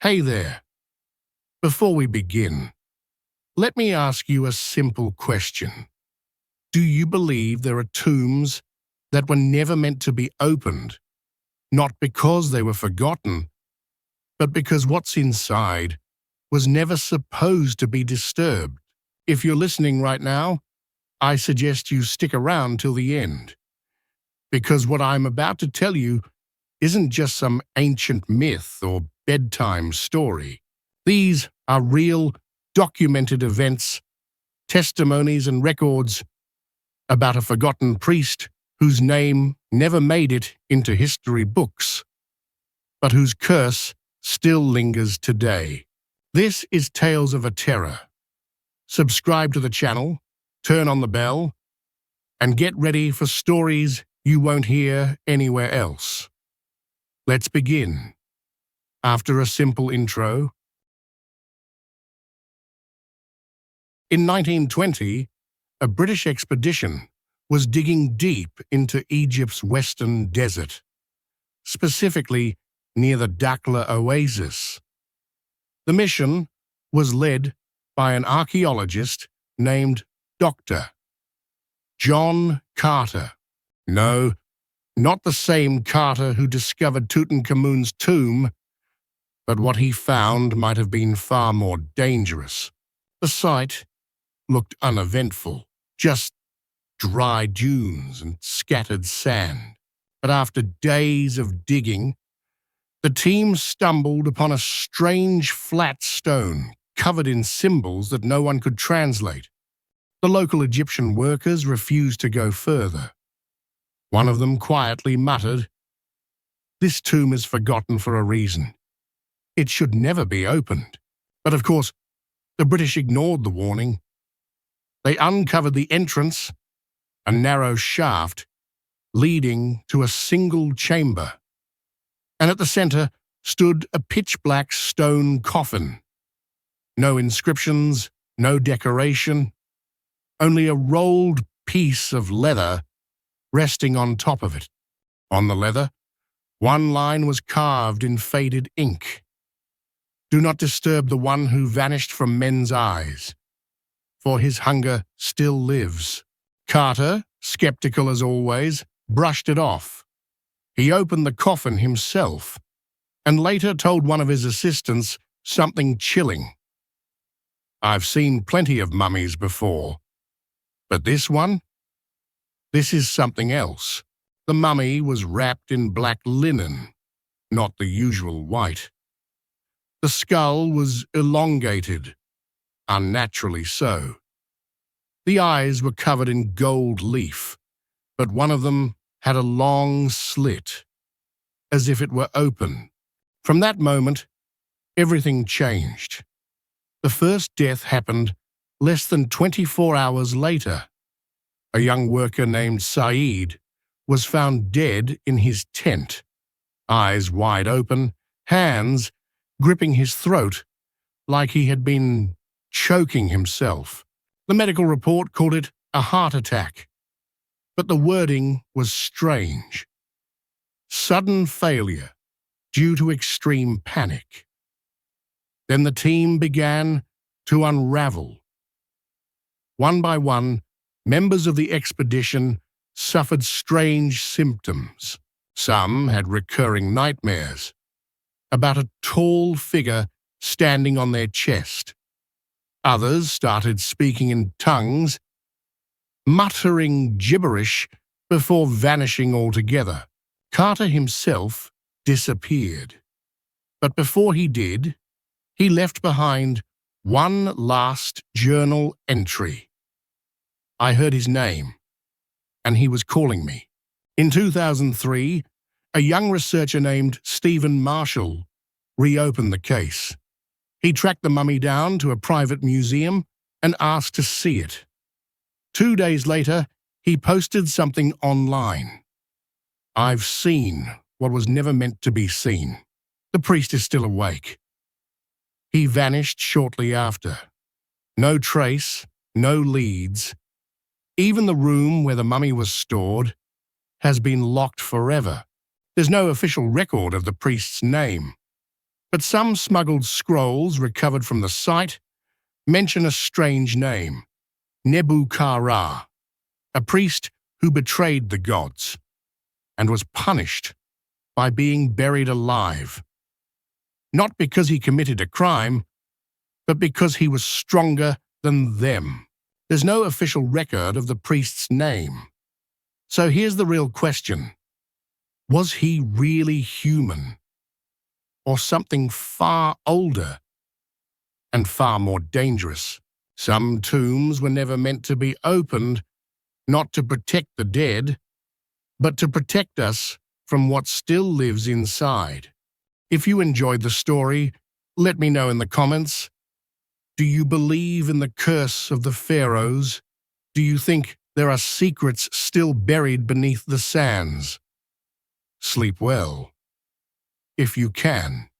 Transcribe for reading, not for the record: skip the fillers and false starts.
Hey there. Before we begin, let me ask you a simple question. Do you believe there are tombs that were never meant to be opened, not because they were forgotten, but because what's inside was never supposed to be disturbed? If you're listening right now, I suggest you stick around till the end, because what I'm about to tell you isn't just some ancient myth or bedtime story. These are real, documented events, testimonies and records about a forgotten priest whose name never made it into history books, but whose curse still lingers today. This is Tales of a Terror. Subscribe to the channel, turn on the bell, and get ready for stories you won't hear anywhere else. Let's begin. After a simple intro, in 1920, a British expedition was digging deep into Egypt's western desert, specifically near the Dakhla oasis. The mission was led by an archaeologist named Dr. John Carter. No, not the same Carter who discovered Tutankhamun's tomb, but what he found might have been far more dangerous. The site looked uneventful, just dry dunes and scattered sand. But after days of digging, the team stumbled upon a strange flat stone covered in symbols that no one could translate. The local Egyptian workers refused to go further. One of them quietly muttered, "This tomb is forgotten for a reason. It should never be opened." But of course, the British ignored the warning. They uncovered the entrance, a narrow shaft leading to a single chamber. And at the center stood a pitch-black stone coffin. No inscriptions, no decoration, only a rolled piece of leather resting on top of it. On the leather, one line was carved in faded ink. "Do not disturb the one who vanished from men's eyes, for his hunger still lives." Carter, skeptical as always, brushed it off. He opened the coffin himself and later told one of his assistants something chilling. "I've seen plenty of mummies before, but this one? This is something else." The mummy was wrapped in black linen, not the usual white. The skull was elongated, unnaturally so. The eyes were covered in gold leaf, but one of them had a long slit, as if it were open. From that moment, everything changed. The first death happened less than 24 hours later. A young worker named Saeed was found dead in his tent, eyes wide open, hands gripping his throat like he had been choking himself. The medical report called it a heart attack, but the wording was strange. Sudden failure due to extreme panic. Then the team began to unravel. One by one, members of the expedition suffered strange symptoms. Some had recurring nightmares about a tall figure standing on their chest. Others started speaking in tongues, muttering gibberish before vanishing altogether. Carter himself disappeared. But before he did, he left behind one last journal entry. "I heard his name, and he was calling me." In 2003, a young researcher named Stephen Marshall reopened the case. He tracked the mummy down to a private museum and asked to see it. 2 days later, he posted something online. "I've seen what was never meant to be seen. The priest is still awake." He vanished shortly after. No trace, no leads. Even the room where the mummy was stored has been locked forever. There's no official record of the priest's name. But some smuggled scrolls recovered from the site mention a strange name, Nebu-Ka-Ra, a priest who betrayed the gods and was punished by being buried alive, not because he committed a crime, but because he was stronger than them. There's no official record of the priest's name. So here's the real question. Was he really human? Or something far older and far more dangerous? Some tombs were never meant to be opened, not to protect the dead, but to protect us from what still lives inside. If you enjoyed the story, let me know in the comments. Do you believe in the curse of the pharaohs? Do you think there are secrets still buried beneath the sands? Sleep well, if you can.